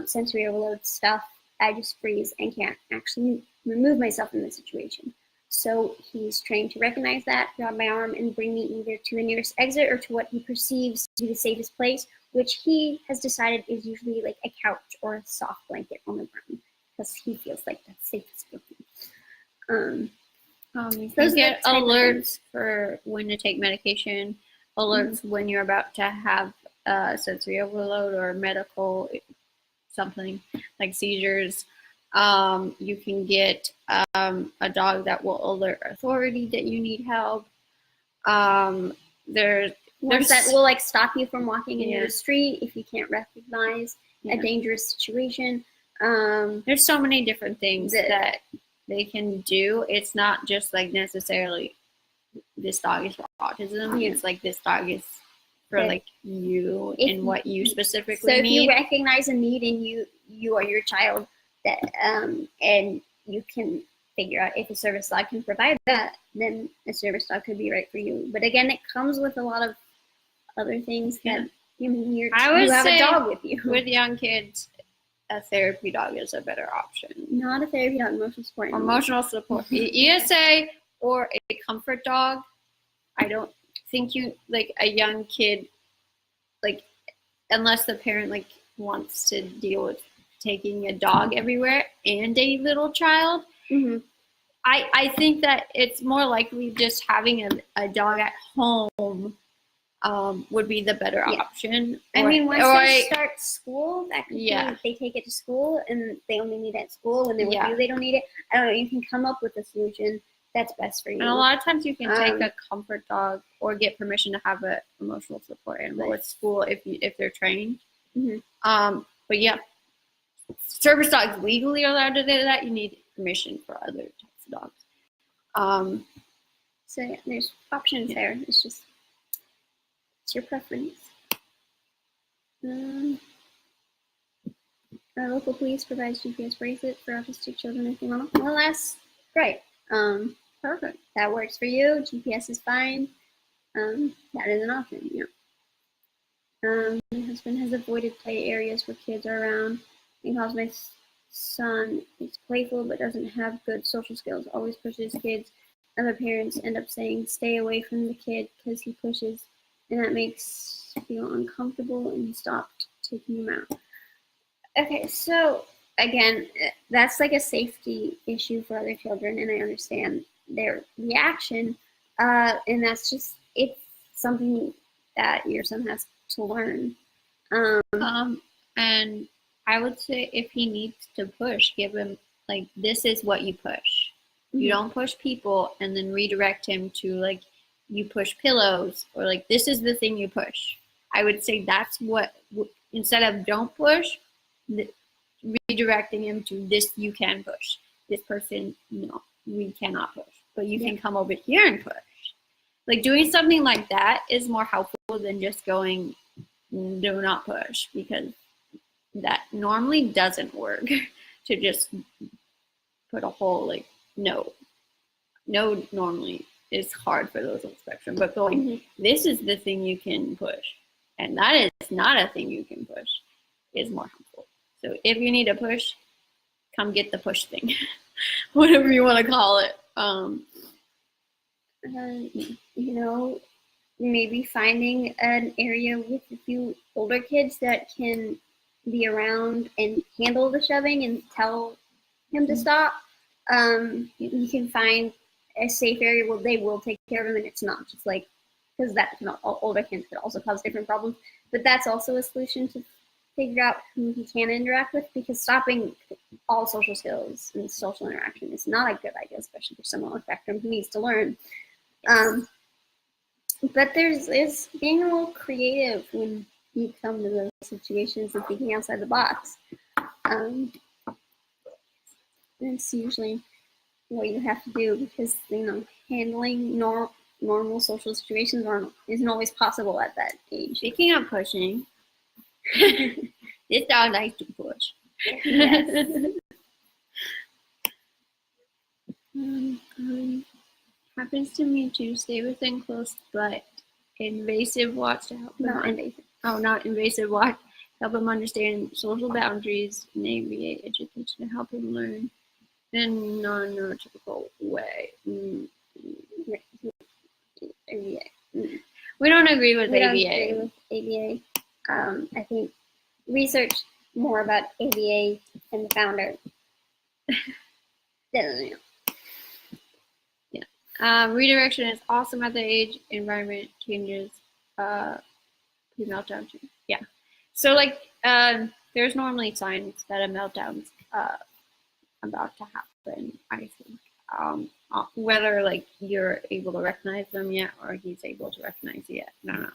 S2: sensory overload stuff. I just freeze and can't actually remove myself from the situation. So he's trained to recognize that, grab my arm, and bring me either to the nearest exit or to what he perceives to be the safest place, which he has decided is usually like a couch or a soft blanket on the ground, because he feels like that's safest for him.
S1: You can get alerts for when to take medication, alerts when you're about to have sensory overload or medical something like seizures. You can get a dog that will alert authority that you need help. There's
S2: that will like stop you from walking into the street if you can't recognize a dangerous situation.
S1: There's so many different things that they can do. It's not just like necessarily this dog is for autism. It's like this dog is for like you and what you specifically need.
S2: So if you recognize a need and you are your child, that and you can figure out if a service dog can provide that, then a service dog could be right for you. But again, it comes with a lot of other things that you have a dog with you.
S1: With young kids, a therapy dog is a better option.
S2: Not a therapy dog, emotional support.
S1: Emotional support. ESA or a comfort dog. I don't think like a young kid, like, unless the parent like wants to deal with taking a dog everywhere and a little child. I think that it's more likely just having a dog at home would be the better option.
S2: I mean, once they start school, that could be, they take it to school and they only need it at school. When they're with you, they don't need it. I don't know. You can come up with a solution that's best for you.
S1: And a lot of times you can take a comfort dog or get permission to have an emotional support animal at school if they're trained. But yeah, service dogs legally are allowed to do that. You need permission for other types of dogs.
S2: So yeah, there's options there. It's just your preference. Our local police provides GPS bracelet for autistic children if you want. Well, that's great. Perfect. That works for you. GPS is fine. That is an option. Yeah. My husband has avoided play areas where kids are around because my son is playful but doesn't have good social skills. Always pushes kids. Other parents end up saying, "Stay away from the kid because he pushes," and that makes me feel uncomfortable, and he stopped taking him out. Okay, so again, that's like a safety issue for other children, and I understand their reaction, and that's just, it's something that your son has to learn.
S1: And I would say if he needs to push, give him, like, this is what you push. You don't push people and then redirect him to, like, you push pillows, or like, this is the thing you push. I would say that's what, instead of don't push, redirecting him to this you can push. This person, no, we cannot push. But you can come over here and push. Like, doing something like that is more helpful than just going, do not push, because that normally doesn't work. To just put a whole, like, no normally is hard for those on the spectrum, but going, this is the thing you can push, and that is not a thing you can push, is more helpful. So if you need to push, come get the push thing, whatever you want to call it.
S2: You know, maybe finding an area with a few older kids that can be around and handle the shoving and tell him to stop. You can find a safe area where they will take care of him, and it's not just like, because that, you know, older kids could also cause different problems, but that's also a solution to figure out who he can interact with, because stopping all social skills and social interaction is not a good idea, especially for someone on the spectrum who needs to learn. But there's being a little creative when you come to those situations and thinking outside the box. It's usually what you have to do, because, you know, handling normal social situations isn't always possible at that age.
S1: Speaking of pushing, this dog likes to push. Yes. Happens to me too. Stay within close, but invasive watch to help him.
S2: Not invasive.
S1: Oh, not invasive watch. Help him understand social boundaries and ABA education to help him learn in a non-neurotypical way.
S2: ABA.
S1: We don't agree with ABA.
S2: We don't agree with ABA. I think research more about ABA and the founder. Yeah.
S1: Redirection is awesome at the age. Environment changes. Meltdown. Yeah. So, like, there's normally signs that a meltdown's about to happen, I think. Whether, like, you're able to recognize them yet, or he's able to recognize it yet, I don't know.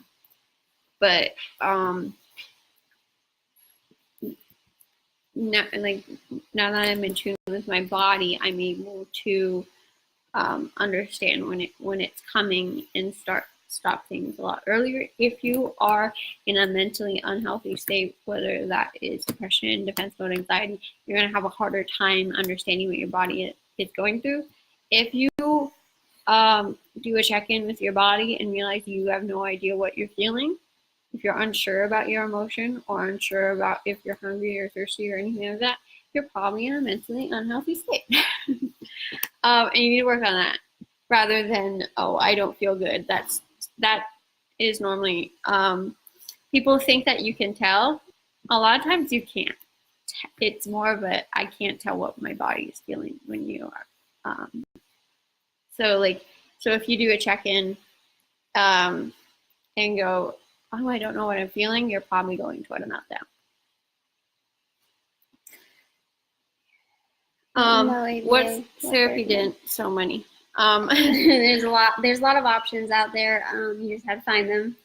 S1: But now that I'm in tune with my body, I'm able to understand when it's coming and stop things a lot earlier. If you are in a mentally unhealthy state, whether that is depression, defense mode, anxiety, you're going to have a harder time understanding what your body is going through. If you do a check-in with your body and realize you have no idea what you're feeling, if you're unsure about your emotion, or unsure about if you're hungry or thirsty or anything like that, you're probably in a mentally unhealthy state. And you need to work on that, rather than, oh, I don't feel good. That is normally, people think that you can tell. A lot of times you can't. It's more of a, I can't tell what my body is feeling when you are. So if you do a check-in, and go, oh, I don't know what I'm feeling, you're probably going toward a meltdown. What's therapy didn't so many.
S2: There's a lot of options out there. You just have to find them.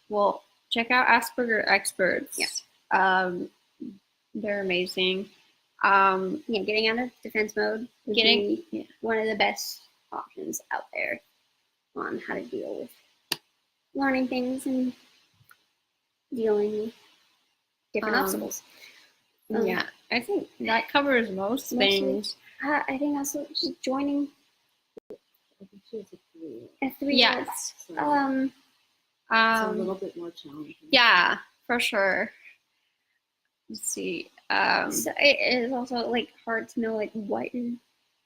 S1: Well, check out Asperger Experts.
S2: Yeah.
S1: They're amazing.
S2: Getting out of defense mode would be one of the best options out there on how to deal with learning things and dealing with different obstacles.
S1: I think that covers most things.
S2: I think also just joining.
S3: I think she has
S2: a 3.
S1: Yes.
S3: So it's a little bit more challenging.
S1: Yeah, for sure. Let's see.
S2: So it is also like hard to know like what you're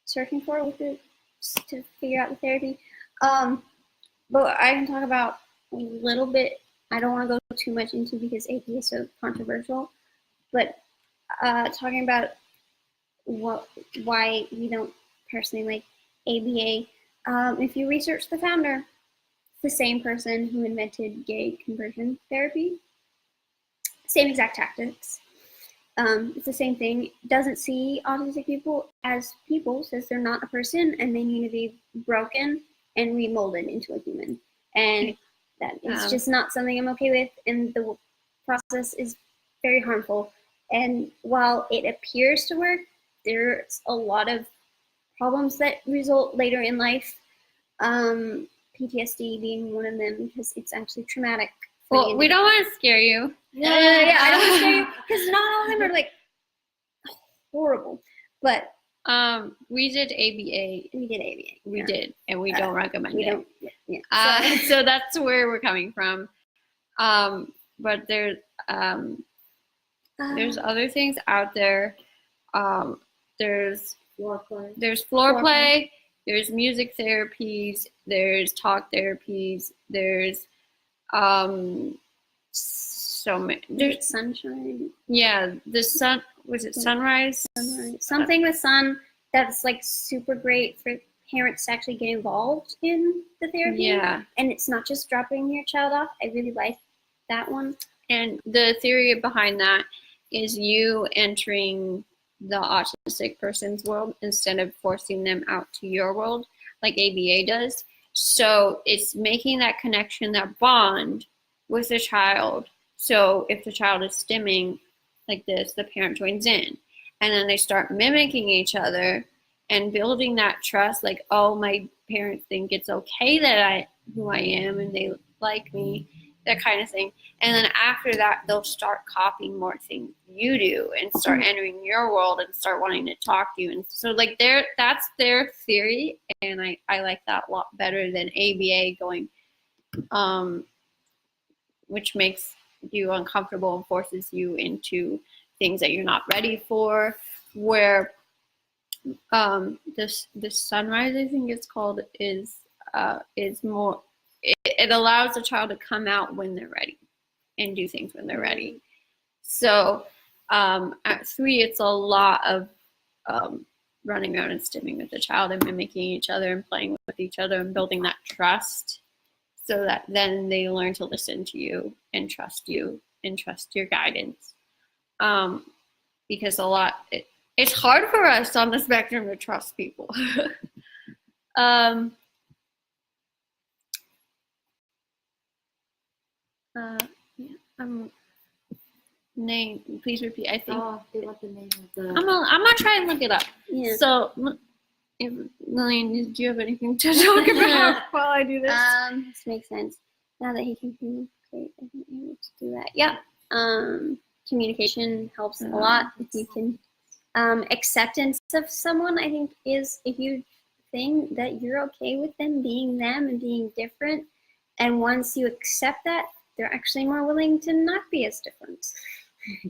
S2: searching for with it to figure out the therapy. But I can talk about a little bit. I don't want to go too much into because AP is so controversial. But talking about why we don't personally like ABA. If you research the founder, it's the same person who invented gay conversion therapy. Same exact tactics. It's the same thing. Doesn't see autistic people as people, says they're not a person and they need to be broken and remolded into a human. And that is just not something I'm okay with. And the process is very harmful. And while it appears to work, there's a lot of problems that result later in life. PTSD being one of them because it's actually traumatic.
S1: Well, we don't want to scare you.
S2: I don't want to scare you because not all of them are like horrible. But
S1: we did ABA.
S2: We did ABA.
S1: We did, and we don't recommend it.
S2: Don't. Yeah.
S1: So that's where we're coming from. But there's other things out there. There's floor play. There's music therapies. There's talk therapies. There's so many. There's
S2: sunshine.
S1: Yeah, the sun. Was it sunrise?
S2: Something with sun that's like super great for parents to actually get involved in the therapy.
S1: Yeah.
S2: And it's not just dropping your child off. I really like that one.
S1: And the theory behind that is you entering the autistic person's world instead of forcing them out to your world like ABA does. So it's making that connection, that bond with the child. So if the child is stimming like this, the parent joins in. And then they start mimicking each other and building that trust, like, oh, my parents think it's okay that who I am and they like me, that kind of thing. And then after that, they'll start copying more things you do and start entering your world and start wanting to talk to you. And so like that's their theory. And I like that a lot better than ABA going, which makes you uncomfortable and forces you into things that you're not ready for, where this sunrise, I think it's called, is more, it allows the child to come out when they're ready and do things when they're ready. So at 3, it's a lot of running around and stimming with the child and mimicking each other and playing with each other and building that trust, so that then they learn to listen to you and trust your guidance. Because it's hard for us on the spectrum to trust people. Name, please repeat. I think.
S3: Oh, they want the name of the.
S1: I'm gonna try and look it up.
S2: Yeah.
S1: So, Lillian, do you have anything to talk about while I do this?
S2: This makes sense. Now that he can communicate, I think able to do that. Yeah. Communication helps a lot. If you can, acceptance of someone, I think, is a huge thing, that you're okay with them being them and being different. And once you accept that, they're actually more willing to not be as different.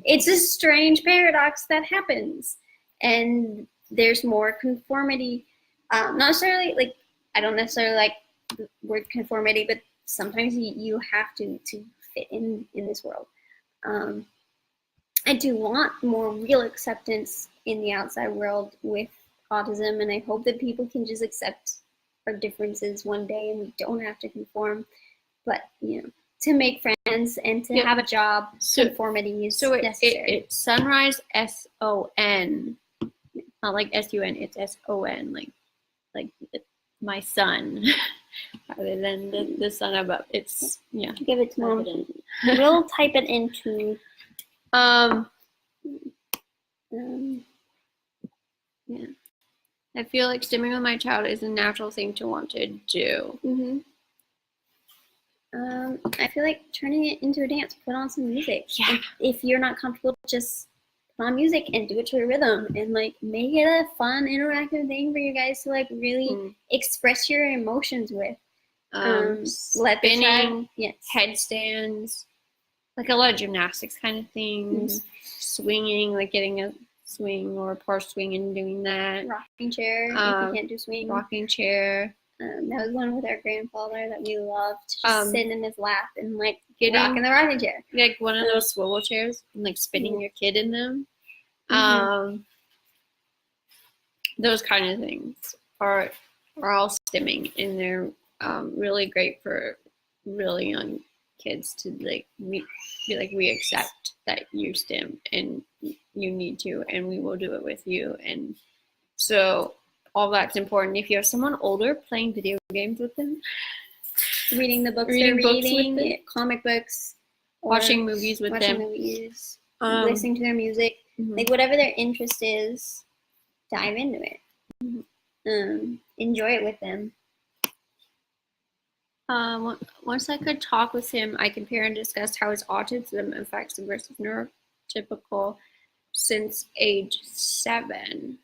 S2: It's a strange paradox that happens. And there's more conformity. Not necessarily, like, I don't necessarily like the word conformity, but sometimes you have to fit in this world. I do want more real acceptance in the outside world with autism, and I hope that people can just accept our differences one day, and we don't have to conform. But to make friends and to have a job, conformity is necessary.
S1: It's sunrise, S-O-N, not like S-U-N. It's S-O-N, like my son, rather than the sun above. It's
S2: Give it to Mom. We'll type it into.
S1: Yeah. I feel like stimming with my child is a natural thing to want to do.
S2: Mm-hmm. I feel like turning it into a dance. Put on some music.
S1: Yeah.
S2: If you're not comfortable, just put on music and do it to a rhythm, and like make it a fun, interactive thing for you guys to like really express your emotions with.
S1: Spinning, headstands, like a lot of gymnastics kind of things. Swinging, like getting a swing or a par swing and doing that.
S2: Rocking chair, if you can't do swing.
S1: Rocking chair.
S2: That was one with our grandfather that we loved. Just sitting in his lap and like rocking the rocking chair.
S1: Like one of those swivel chairs and like spinning your kid in them. Those kind of things are all stimming, and they're really great for really young kids to like be like, we accept that you stim and you need to, and we will do it with you. And so all that's important. If you have someone older, playing video games with them,
S2: reading the books they're reading, comic books,
S1: watching movies with them,
S2: listening to their music, like whatever their interest is, dive into it. Enjoy it with them.
S1: Once I could talk with him, I compare and discuss how his autism affects him versus neurotypical since age 7.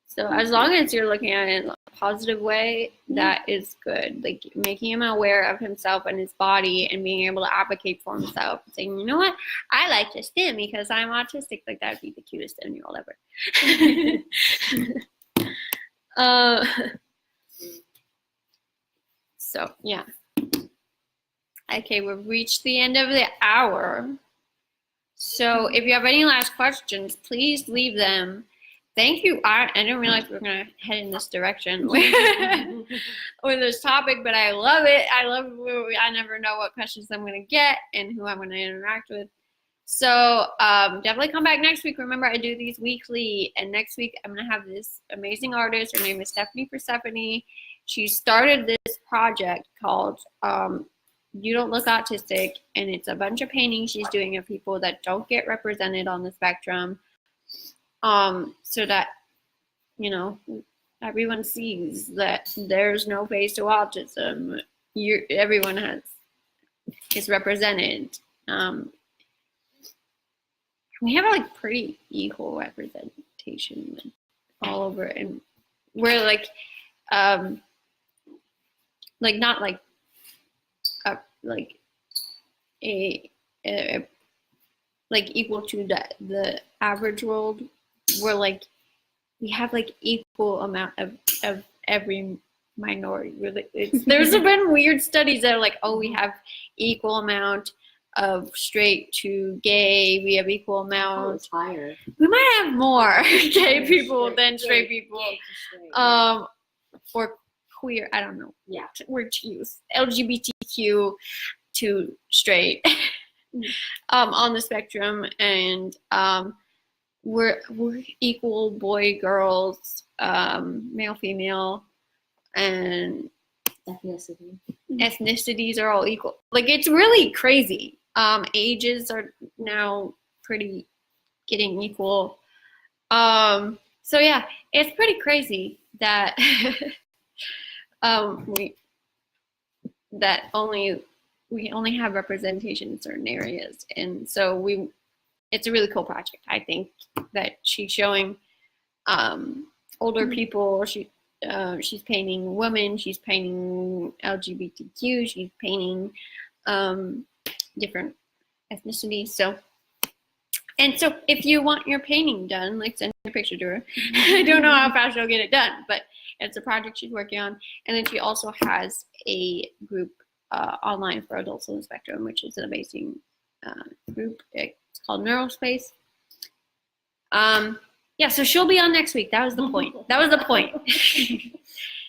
S1: So as long as you're looking at it in a positive way, that is good. Like making him aware of himself and his body and being able to advocate for himself. Saying, you know what, I like to stim because I'm autistic. Like that would be the cutest 10-year-old ever. So yeah. Okay, we've reached the end of the hour. So if you have any last questions, please leave them. Thank you. I didn't realize we were going to head in this direction with this topic, but I love it. I never know what questions I'm going to get and who I'm going to interact with. So definitely come back next week. Remember, I do these weekly, and next week I'm going to have this amazing artist. Her name is Stephanie Persephone. She started this project called You Don't Look Autistic, and it's a bunch of paintings she's doing of people that don't get represented on the spectrum. So that, everyone sees that there's no face to autism. Everyone is represented. We have like pretty equal representation all over, and we're like not like like equal to the average world. We're like, we have like equal amount of every minority. There's been weird studies that are like, oh, we have equal amount of straight to gay. We have equal amount.
S3: Higher.
S1: We might have more gay people than straight people. Or queer. I don't know.
S3: Yeah.
S1: We're to use LGBTQ to straight on the spectrum, and we're equal boy, girls, male, female, and ethnicities are all equal. Like it's really crazy. Ages are now pretty getting equal. So yeah, it's pretty crazy that we only have representation in certain areas, and so it's a really cool project. I think that she's showing older people. She's painting women. She's painting LGBTQ. She's painting different ethnicities. So if you want your painting done, like send a picture to her. I don't know how fast she'll get it done, but it's a project she's working on. And then she also has a group online for adults on the spectrum, which is an amazing group. It's called Neurospace. Yeah, so she'll be on next week. That was the point.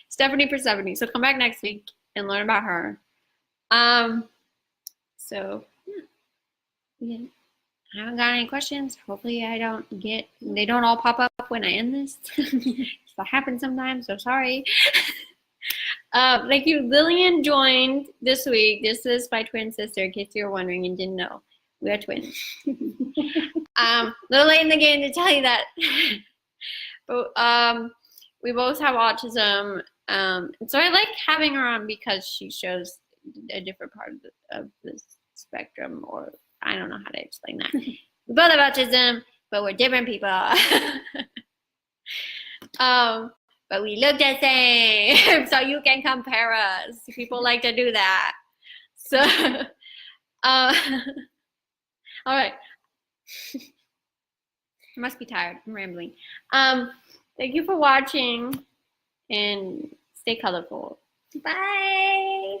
S1: Stephanie Persephone. So come back next week and learn about her. So yeah. I haven't got any questions. Hopefully they don't all pop up when I end this. That happens sometimes, so sorry. Thank you. Lillian joined this week. This is my twin sister, in case you were wondering and didn't know. We are twins. Little late in the game to tell you that. But we both have autism. And so I like having her on because she shows a different part of the spectrum, or I don't know how to explain that. We both have autism, but we're different people. But we look the same, so you can compare us. People like to do that. So, all right. I must be tired. I'm rambling. Thank you for watching, and stay colorful. Bye.